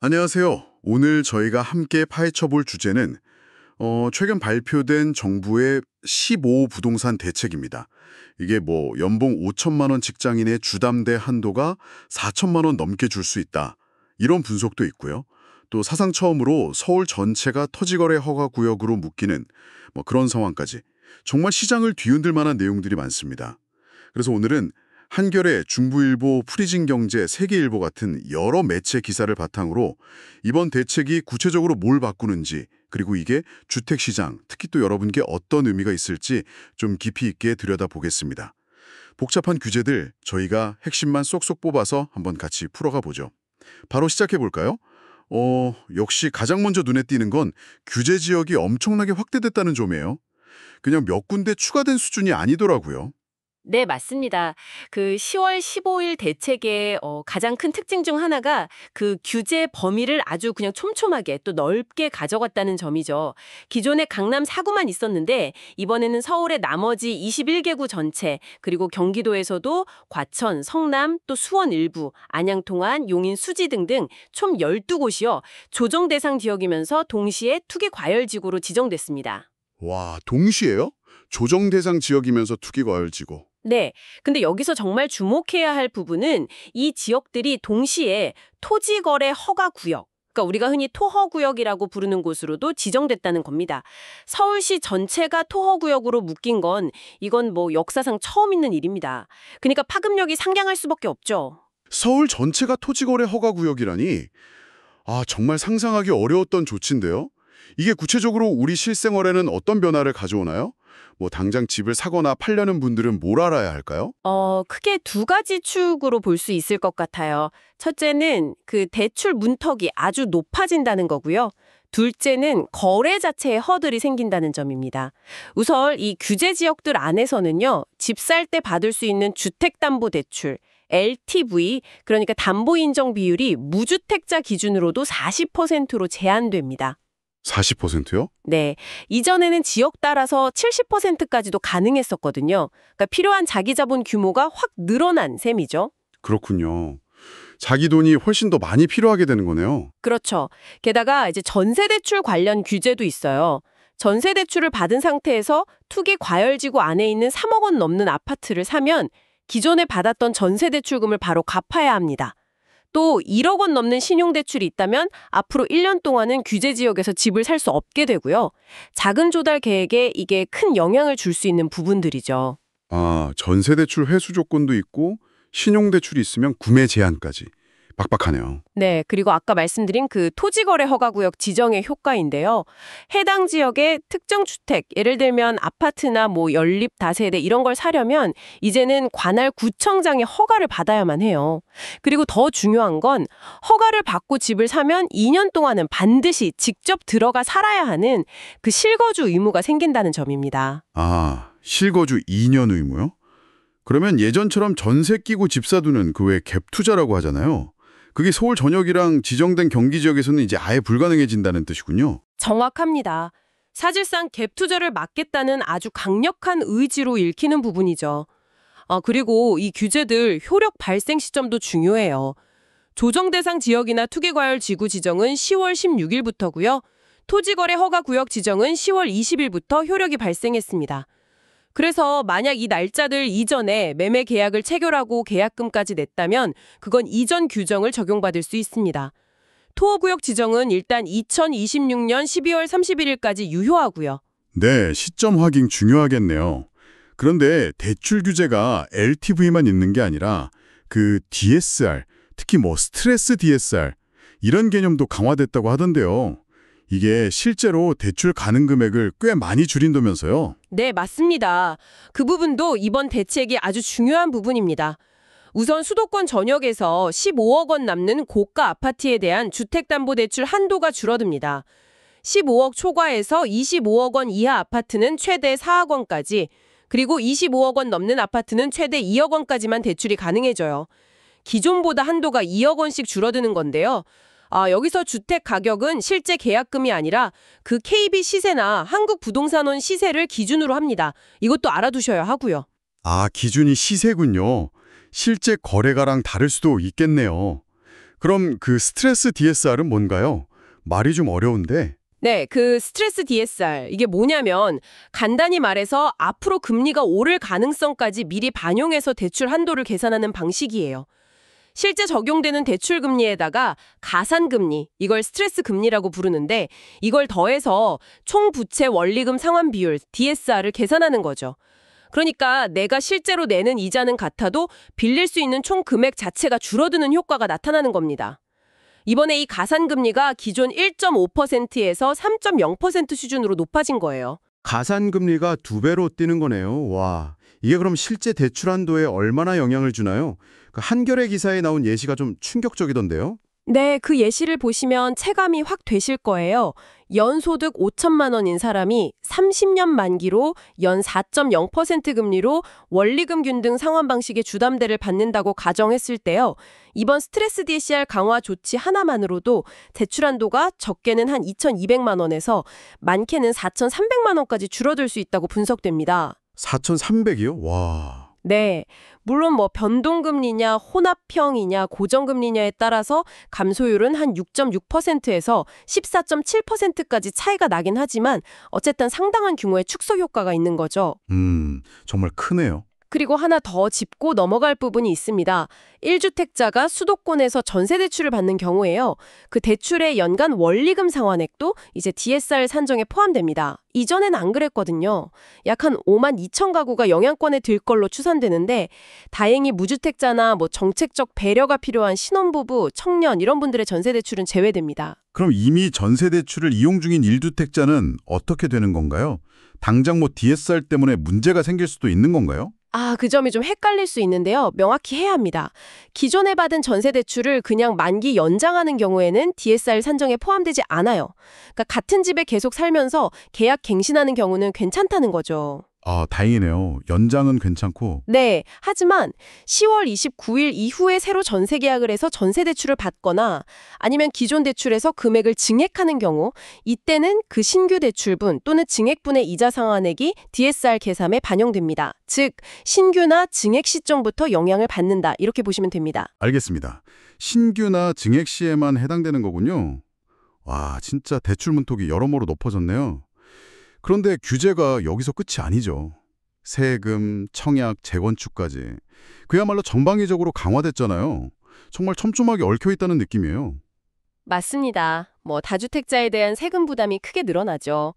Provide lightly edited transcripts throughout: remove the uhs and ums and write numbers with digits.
안녕하세요. 오늘 저희가 함께 파헤쳐 볼 주제는 최근 발표된 정부의 15 부동산 대책입니다. 이게 연봉 5천만 원 직장인의 주담대 한도가 4천만 원 넘게 줄 수 있다. 이런 분석도 있고요. 또 사상 처음으로 서울 전체가 토지거래 허가 구역으로 묶이는 그런 상황까지 정말 시장을 뒤흔들 만한 내용들이 많습니다. 그래서 오늘은 한겨레, 중부일보, 프리즘경제, 세계일보 같은 여러 매체 기사를 바탕으로 이번 대책이 구체적으로 뭘 바꾸는지, 그리고 이게 주택시장, 특히 또 여러분께 어떤 의미가 있을지 좀 깊이 있게 들여다보겠습니다. 복잡한 규제들 저희가 핵심만 쏙쏙 뽑아서 한번 같이 풀어가 보죠. 바로 시작해 볼까요? 역시 가장 먼저 눈에 띄는 건 규제 지역이 엄청나게 확대됐다는 점이에요. 그냥 몇 군데 추가된 수준이 아니더라고요. 네, 맞습니다. 그 10월 15일 대책의 가장 큰 특징 중 하나가 그 규제 범위를 아주 그냥 촘촘하게 또 넓게 가져갔다는 점이죠. 기존에 강남 4구만 있었는데 이번에는 서울의 나머지 21개구 전체, 그리고 경기도에서도 과천, 성남, 또 수원 일부, 안양, 통안, 용인, 수지 등등 총 12곳이요. 조정 대상 지역이면서 동시에 투기 과열지구로 지정됐습니다. 와, 동시에요? 조정 대상 지역이면서 투기 과열지구. 네. 근데 여기서 정말 주목해야 할 부분은 이 지역들이 동시에 토지거래 허가 구역, 그러니까 우리가 흔히 토허구역이라고 부르는 곳으로도 지정됐다는 겁니다. 서울시 전체가 토허구역으로 묶인 건 이건 역사상 처음 있는 일입니다. 그러니까 파급력이 상당할 수밖에 없죠. 서울 전체가 토지거래 허가 구역이라니, 정말 상상하기 어려웠던 조치인데요. 이게 구체적으로 우리 실생활에는 어떤 변화를 가져오나요? 당장 집을 사거나 팔려는 분들은 뭘 알아야 할까요? 크게 두 가지 축으로 볼 수 있을 것 같아요. 첫째는 그 대출 문턱이 아주 높아진다는 거고요. 둘째는 거래 자체에 허들이 생긴다는 점입니다. 우선 이 규제 지역들 안에서는요, 집 살 때 받을 수 있는 주택담보대출, LTV, 그러니까 담보인정 비율이 무주택자 기준으로도 40%로 제한됩니다. 40%요? 네. 이전에는 지역 따라서 70%까지도 가능했었거든요. 그러니까 필요한 자기자본 규모가 확 늘어난 셈이죠. 그렇군요. 자기 돈이 훨씬 더 많이 필요하게 되는 거네요. 그렇죠. 게다가 이제 전세대출 관련 규제도 있어요. 전세대출을 받은 상태에서 투기 과열지구 안에 있는 3억 원 넘는 아파트를 사면 기존에 받았던 전세대출금을 바로 갚아야 합니다. 또 1억 원 넘는 신용대출이 있다면 앞으로 1년 동안은 규제 지역에서 집을 살 수 없게 되고요. 자금 조달 계획에 이게 큰 영향을 줄 수 있는 부분들이죠. 전세대출 회수 조건도 있고 신용대출이 있으면 구매 제한까지. 빡빡하네요. 네, 그리고 아까 말씀드린 그 토지거래 허가구역 지정의 효과인데요. 해당 지역의 특정 주택, 예를 들면 아파트나 연립 다세대 이런 걸 사려면 이제는 관할 구청장의 허가를 받아야만 해요. 그리고 더 중요한 건 허가를 받고 집을 사면 2년 동안은 반드시 직접 들어가 살아야 하는 그 실거주 의무가 생긴다는 점입니다. 실거주 2년 의무요? 그러면 예전처럼 전세 끼고 집 사두는 그 외 갭 투자라고 하잖아요. 그게 서울 전역이랑 지정된 경기 지역에서는 이제 아예 불가능해진다는 뜻이군요. 정확합니다. 사실상 갭 투자를 막겠다는 아주 강력한 의지로 읽히는 부분이죠. 그리고 이 규제들 효력 발생 시점도 중요해요. 조정 대상 지역이나 투기과열 지구 지정은 10월 16일부터고요. 토지거래 허가 구역 지정은 10월 20일부터 효력이 발생했습니다. 그래서 만약 이 날짜들 이전에 매매 계약을 체결하고 계약금까지 냈다면 그건 이전 규정을 적용받을 수 있습니다. 토어구역 지정은 일단 2026년 12월 31일까지 유효하고요. 네, 시점 확인 중요하겠네요. 그런데 대출 규제가 LTV만 있는 게 아니라 그 DSR, 특히 스트레스 DSR 이런 개념도 강화됐다고 하던데요. 이게 실제로 대출 가능 금액을 꽤 많이 줄인다면서요? 네, 맞습니다. 그 부분도 이번 대책이 아주 중요한 부분입니다. 우선 수도권 전역에서 15억 원 남는 고가 아파트에 대한 주택담보대출 한도가 줄어듭니다. 15억 초과에서 25억 원 이하 아파트는 최대 4억 원까지, 그리고 25억 원 넘는 아파트는 최대 2억 원까지만 대출이 가능해져요. 기존보다 한도가 2억 원씩 줄어드는 건데요. 여기서 주택 가격은 실제 계약금이 아니라 그 KB 시세나 한국부동산원 시세를 기준으로 합니다. 이것도 알아두셔야 하고요. 기준이 시세군요. 실제 거래가랑 다를 수도 있겠네요. 그럼 그 스트레스 DSR은 뭔가요? 말이 좀 어려운데. 네, 그 스트레스 DSR, 이게 뭐냐면 간단히 말해서 앞으로 금리가 오를 가능성까지 미리 반영해서 대출 한도를 계산하는 방식이에요. 실제 적용되는 대출 금리에다가 가산 금리, 이걸 스트레스 금리라고 부르는데 이걸 더해서 총 부채 원리금 상환 비율, DSR을 계산하는 거죠. 그러니까 내가 실제로 내는 이자는 같아도 빌릴 수 있는 총 금액 자체가 줄어드는 효과가 나타나는 겁니다. 이번에 이 가산금리가 기존 1.5%에서 3.0% 수준으로 높아진 거예요. 가산금리가 2배로 뛰는 거네요. 와, 이게 그럼 실제 대출 한도에 얼마나 영향을 주나요? 그 한겨레 기사에 나온 예시가 좀 충격적이던데요. 네, 그 예시를 보시면 체감이 확 되실 거예요. 연소득 5천만 원인 사람이 30년 만기로 연 4.0% 금리로 원리금 균등 상환 방식의 주담대를 받는다고 가정했을 때요. 이번 스트레스 DSR 강화 조치 하나만으로도 대출 한도가 적게는 한 2,200만 원에서 많게는 4,300만 원까지 줄어들 수 있다고 분석됩니다. 4,300이요? 와. 네. 물론 뭐 변동금리냐 혼합형이냐 고정금리냐에 따라서 감소율은 한 6.6%에서 14.7%까지 차이가 나긴 하지만 어쨌든 상당한 규모의 축소 효과가 있는 거죠. 정말 크네요. 그리고 하나 더 짚고 넘어갈 부분이 있습니다. 1주택자가 수도권에서 전세대출을 받는 경우에요. 그 대출의 연간 원리금 상환액도 이제 DSR 산정에 포함됩니다. 이전엔 안 그랬거든요. 약 한 5만 2천 가구가 영향권에 들 걸로 추산되는데 다행히 무주택자나 뭐 정책적 배려가 필요한 신혼부부, 청년 이런 분들의 전세대출은 제외됩니다. 그럼 이미 전세대출을 이용 중인 1주택자는 어떻게 되는 건가요? 당장 뭐 DSR 때문에 문제가 생길 수도 있는 건가요? 그 점이 좀 헷갈릴 수 있는데요. 명확히 해야 합니다. 기존에 받은 전세대출을 그냥 만기 연장하는 경우에는 DSR 산정에 포함되지 않아요. 그러니까 같은 집에 계속 살면서 계약 갱신하는 경우는 괜찮다는 거죠. 아, 다행이네요. 연장은 괜찮고. 네, 하지만 10월 29일 이후에 새로 전세 계약을 해서 전세대출을 받거나 아니면 기존 대출에서 금액을 증액하는 경우 이때는 그 신규 대출분 또는 증액분의 이자 상환액이 DSR 계산에 반영됩니다. 즉, 신규나 증액 시점부터 영향을 받는다 이렇게 보시면 됩니다. 알겠습니다. 신규나 증액 시에만 해당되는 거군요. 와, 진짜 대출 문턱이 여러모로 높아졌네요. 그런데 규제가 여기서 끝이 아니죠. 세금, 청약, 재건축까지. 그야말로 전방위적으로 강화됐잖아요. 정말 촘촘하게 얽혀있다는 느낌이에요. 맞습니다. 뭐 다주택자에 대한 세금 부담이 크게 늘어나죠.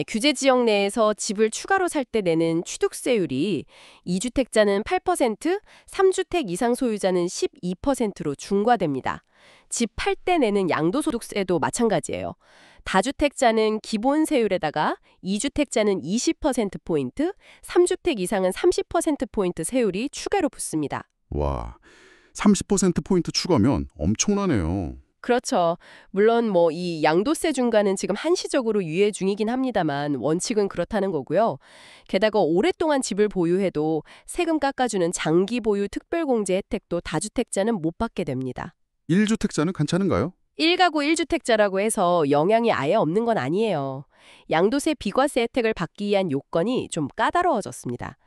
규제 지역 내에서 집을 추가로 살 때 내는 취득세율이 2주택자는 8%, 3주택 이상 소유자는 12%로 중과됩니다. 집 팔 때 내는 양도소득세도 마찬가지예요. 다주택자는 기본세율에다가 2주택자는 20%포인트, 3주택 이상은 30%포인트 세율이 추가로 붙습니다. 와, 30%포인트 추가면 엄청나네요. 그렇죠. 물론 뭐 이 양도세 중과는 지금 한시적으로 유예 중이긴 합니다만 원칙은 그렇다는 거고요. 게다가 오랫동안 집을 보유해도 세금 깎아주는 장기 보유 특별공제 혜택도 다주택자는 못 받게 됩니다. 1주택자는 괜찮은가요? 1가구 1주택자라고 해서 영향이 아예 없는 건 아니에요. 양도세 비과세 혜택을 받기 위한 요건이 좀 까다로워졌습니다.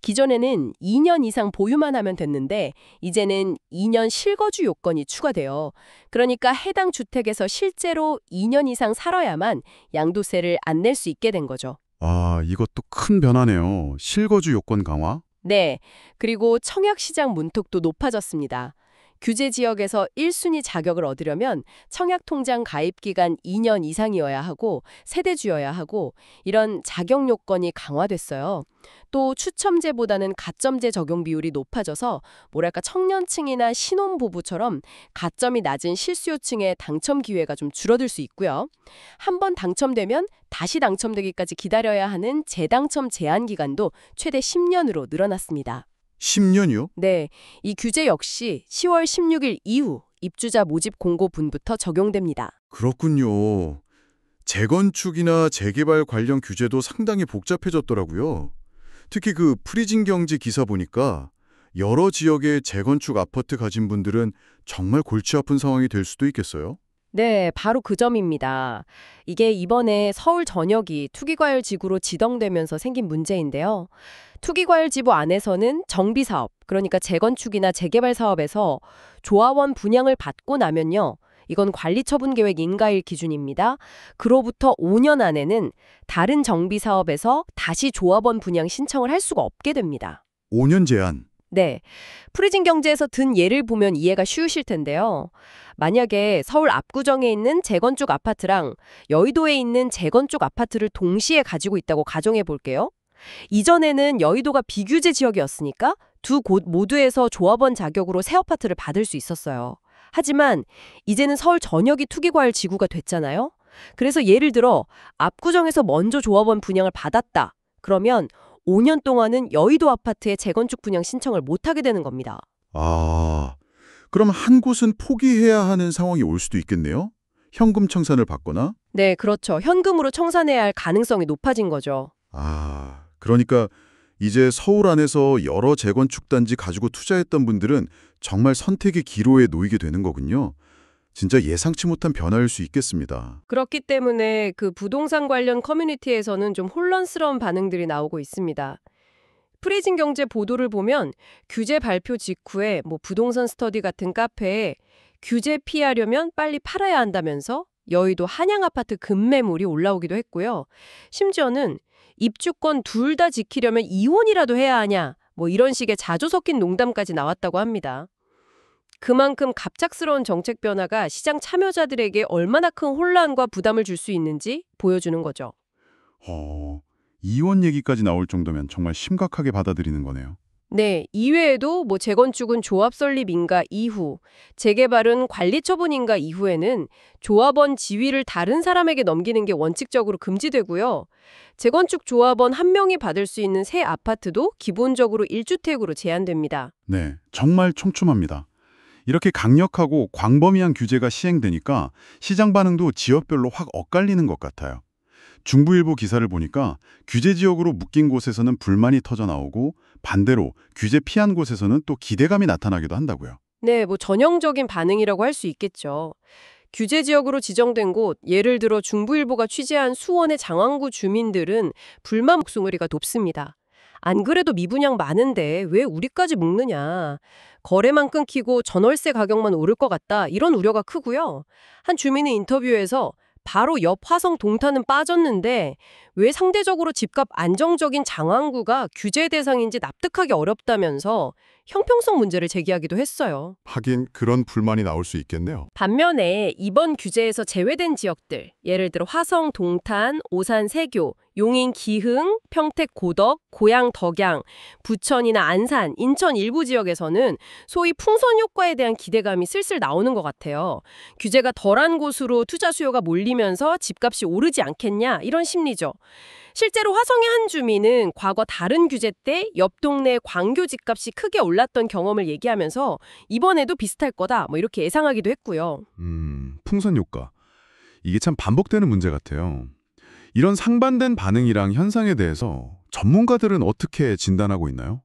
기존에는 2년 이상 보유만 하면 됐는데 이제는 2년 실거주 요건이 추가돼요. 그러니까 해당 주택에서 실제로 2년 이상 살아야만 양도세를 안 낼 수 있게 된 거죠. 아, 이것도 큰 변화네요. 실거주 요건 강화? 네, 그리고 청약시장 문턱도 높아졌습니다. 규제 지역에서 1순위 자격을 얻으려면 청약통장 가입 기간 2년 이상이어야 하고 세대주여야 하고 이런 자격 요건이 강화됐어요. 또 추첨제보다는 가점제 적용 비율이 높아져서 뭐랄까 청년층이나 신혼부부처럼 가점이 낮은 실수요층의 당첨 기회가 좀 줄어들 수 있고요. 한번 당첨되면 다시 당첨되기까지 기다려야 하는 재당첨 제한 기간도 최대 10년으로 늘어났습니다. 10년이요? 네, 이 규제 역시 10월 16일 이후 입주자 모집 공고분부터 적용됩니다. 그렇군요. 재건축이나 재개발 관련 규제도 상당히 복잡해졌더라고요. 특히 그 프리즘 경지 기사 보니까 여러 지역의 재건축 아파트 가진 분들은 정말 골치 아픈 상황이 될 수도 있겠어요? 네, 바로 그 점입니다. 이게 이번에 서울 전역이 투기과열 지구로 지정되면서 생긴 문제인데요. 투기과열 지구 안에서는 정비사업, 그러니까 재건축이나 재개발 사업에서 조합원 분양을 받고 나면요. 이건 관리처분계획 인가일 기준입니다. 그로부터 5년 안에는 다른 정비 사업에서 다시 조합원 분양 신청을 할 수가 없게 됩니다. 5년 제한. 네. 프리즘 경제에서 든 예를 보면 이해가 쉬우실 텐데요. 만약에 서울 압구정에 있는 재건축 아파트랑 여의도에 있는 재건축 아파트를 동시에 가지고 있다고 가정해 볼게요. 이전에는 여의도가 비규제 지역이었으니까 두 곳 모두에서 조합원 자격으로 새 아파트를 받을 수 있었어요. 하지만 이제는 서울 전역이 투기과열 지구가 됐잖아요. 그래서 예를 들어 압구정에서 먼저 조합원 분양을 받았다. 그러면 5년 동안은 여의도 아파트에 재건축 분양 신청을 못하게 되는 겁니다. 아, 그럼 한 곳은 포기해야 하는 상황이 올 수도 있겠네요? 현금 청산을 받거나? 네, 그렇죠. 현금으로 청산해야 할 가능성이 높아진 거죠. 아, 그러니까 이제 서울 안에서 여러 재건축 단지 가지고 투자했던 분들은 정말 선택의 기로에 놓이게 되는 거군요. 진짜 예상치 못한 변화일 수 있겠습니다. 그렇기 때문에 그 부동산 관련 커뮤니티에서는 좀 혼란스러운 반응들이 나오고 있습니다. 프리즘 경제 보도를 보면 규제 발표 직후에 부동산 스터디 같은 카페에 규제 피하려면 빨리 팔아야 한다면서 여의도 한양 아파트 급매물이 올라오기도 했고요. 심지어는 입주권 둘 다 지키려면 이혼이라도 해야 하냐 이런 식의 자조 섞인 농담까지 나왔다고 합니다. 그만큼 갑작스러운 정책 변화가 시장 참여자들에게 얼마나 큰 혼란과 부담을 줄 수 있는지 보여주는 거죠. 이원 얘기까지 나올 정도면 정말 심각하게 받아들이는 거네요. 네, 이외에도 재건축은 조합 설립 인가 이후, 재개발은 관리 처분 인가 이후에는 조합원 지위를 다른 사람에게 넘기는 게 원칙적으로 금지되고요. 재건축 조합원 한 명이 받을 수 있는 새 아파트도 기본적으로 1주택으로 제한됩니다. 네, 정말 촘촘합니다. 이렇게 강력하고 광범위한 규제가 시행되니까 시장 반응도 지역별로 확 엇갈리는 것 같아요. 중부일보 기사를 보니까 규제 지역으로 묶인 곳에서는 불만이 터져 나오고 반대로 규제 피한 곳에서는 또 기대감이 나타나기도 한다고요. 네, 전형적인 반응이라고 할 수 있겠죠. 규제 지역으로 지정된 곳, 예를 들어 중부일보가 취재한 수원의 장왕구 주민들은 불만 목소리가 높습니다. 안 그래도 미분양 많은데 왜 우리까지 묶느냐. 거래만 끊기고 전월세 가격만 오를 것 같다. 이런 우려가 크고요. 한 주민의 인터뷰에서 바로 옆 화성 동탄은 빠졌는데 왜 상대적으로 집값 안정적인 장왕구가 규제 대상인지 납득하기 어렵다면서 형평성 문제를 제기하기도 했어요. 하긴 그런 불만이 나올 수 있겠네요. 반면에 이번 규제에서 제외된 지역들, 예를 들어 화성 동탄, 오산 세교, 용인 기흥, 평택 고덕, 고양 덕양, 부천이나 안산, 인천 일부 지역에서는 소위 풍선 효과에 대한 기대감이 슬슬 나오는 것 같아요. 규제가 덜한 곳으로 투자 수요가 몰리면서 집값이 오르지 않겠냐 이런 심리죠. 실제로 화성의 한 주민은 과거 다른 규제 때 옆 동네 광교 집값이 크게 올랐던 경험을 얘기하면서 이번에도 비슷할 거다 이렇게 예상하기도 했고요. 풍선 효과. 이게 참 반복되는 문제 같아요. 이런 상반된 반응이랑 현상에 대해서 전문가들은 어떻게 진단하고 있나요?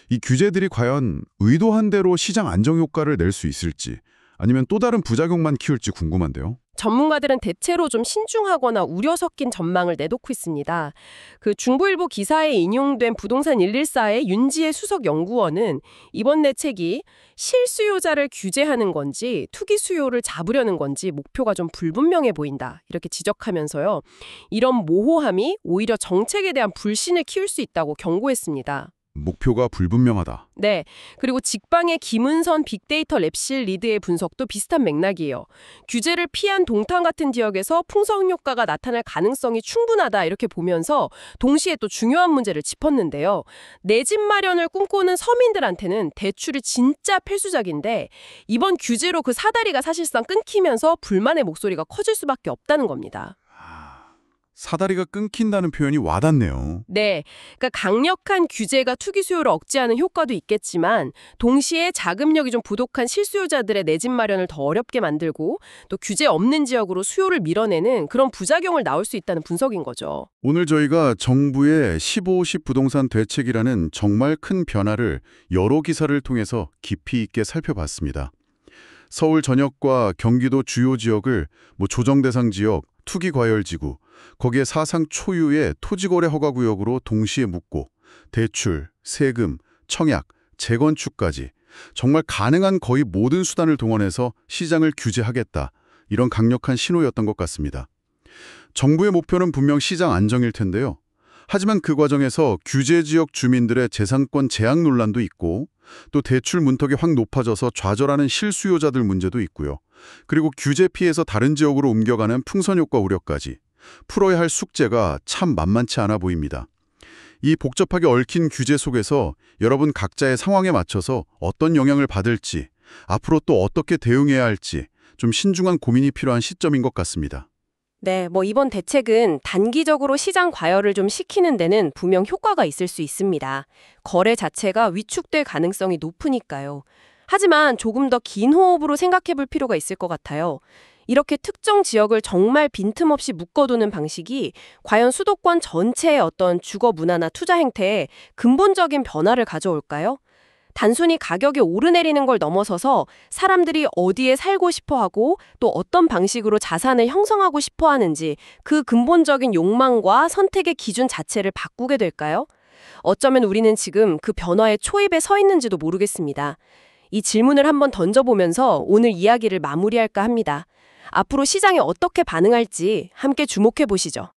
이 규제들이 과연 의도한 대로 시장 안정 효과를 낼 수 있을지 아니면 또 다른 부작용만 키울지 궁금한데요. 전문가들은 대체로 좀 신중하거나 우려 섞인 전망을 내놓고 있습니다. 그 중부일보 기사에 인용된 부동산 114의 윤지혜 수석 연구원은 이번 대책이 실수요자를 규제하는 건지 투기 수요를 잡으려는 건지 목표가 좀 불분명해 보인다. 이렇게 지적하면서요. 이런 모호함이 오히려 정책에 대한 불신을 키울 수 있다고 경고했습니다. 목표가 불분명하다. 네. 그리고 직방의 김은선 빅데이터 랩실 리드의 분석도 비슷한 맥락이에요. 규제를 피한 동탄 같은 지역에서 풍선 효과가 나타날 가능성이 충분하다 이렇게 보면서 동시에 또 중요한 문제를 짚었는데요. 내 집 마련을 꿈꾸는 서민들한테는 대출이 진짜 필수적인데 이번 규제로 그 사다리가 사실상 끊기면서 불만의 목소리가 커질 수밖에 없다는 겁니다. 사다리가 끊긴다는 표현이 와닿네요. 네, 그러니까 강력한 규제가 투기 수요를 억제하는 효과도 있겠지만 동시에 자금력이 좀 부족한 실수요자들의 내 집 마련을 더 어렵게 만들고 또 규제 없는 지역으로 수요를 밀어내는 그런 부작용을 낳을 수 있다는 분석인 거죠. 오늘 저희가 정부의 15.10 부동산 대책이라는 정말 큰 변화를 여러 기사를 통해서 깊이 있게 살펴봤습니다. 서울 전역과 경기도 주요 지역을 조정 대상 지역, 투기 과열 지구, 거기에 사상 초유의 토지거래 허가구역으로 동시에 묶고 대출, 세금, 청약, 재건축까지 정말 가능한 거의 모든 수단을 동원해서 시장을 규제하겠다. 이런 강력한 신호였던 것 같습니다. 정부의 목표는 분명 시장 안정일 텐데요. 하지만 그 과정에서 규제 지역 주민들의 재산권 제약 논란도 있고 또 대출 문턱이 확 높아져서 좌절하는 실수요자들 문제도 있고요. 그리고 규제 피해서 다른 지역으로 옮겨가는 풍선 효과 우려까지 풀어야 할 숙제가 참 만만치 않아 보입니다. 이 복잡하게 얽힌 규제 속에서 여러분 각자의 상황에 맞춰서 어떤 영향을 받을지, 앞으로 또 어떻게 대응해야 할지 좀 신중한 고민이 필요한 시점인 것 같습니다. 네, 이번 대책은 단기적으로 시장 과열을 좀 시키는 데는 분명 효과가 있을 수 있습니다. 거래 자체가 위축될 가능성이 높으니까요. 하지만 조금 더 긴 호흡으로 생각해 볼 필요가 있을 것 같아요. 이렇게 특정 지역을 정말 빈틈없이 묶어두는 방식이 과연 수도권 전체의 어떤 주거 문화나 투자 행태에 근본적인 변화를 가져올까요? 단순히 가격이 오르내리는 걸 넘어서서 사람들이 어디에 살고 싶어 하고 또 어떤 방식으로 자산을 형성하고 싶어 하는지 그 근본적인 욕망과 선택의 기준 자체를 바꾸게 될까요? 어쩌면 우리는 지금 그 변화의 초입에 서 있는지도 모르겠습니다. 이 질문을 한번 던져보면서 오늘 이야기를 마무리할까 합니다. 앞으로 시장이 어떻게 반응할지 함께 주목해 보시죠.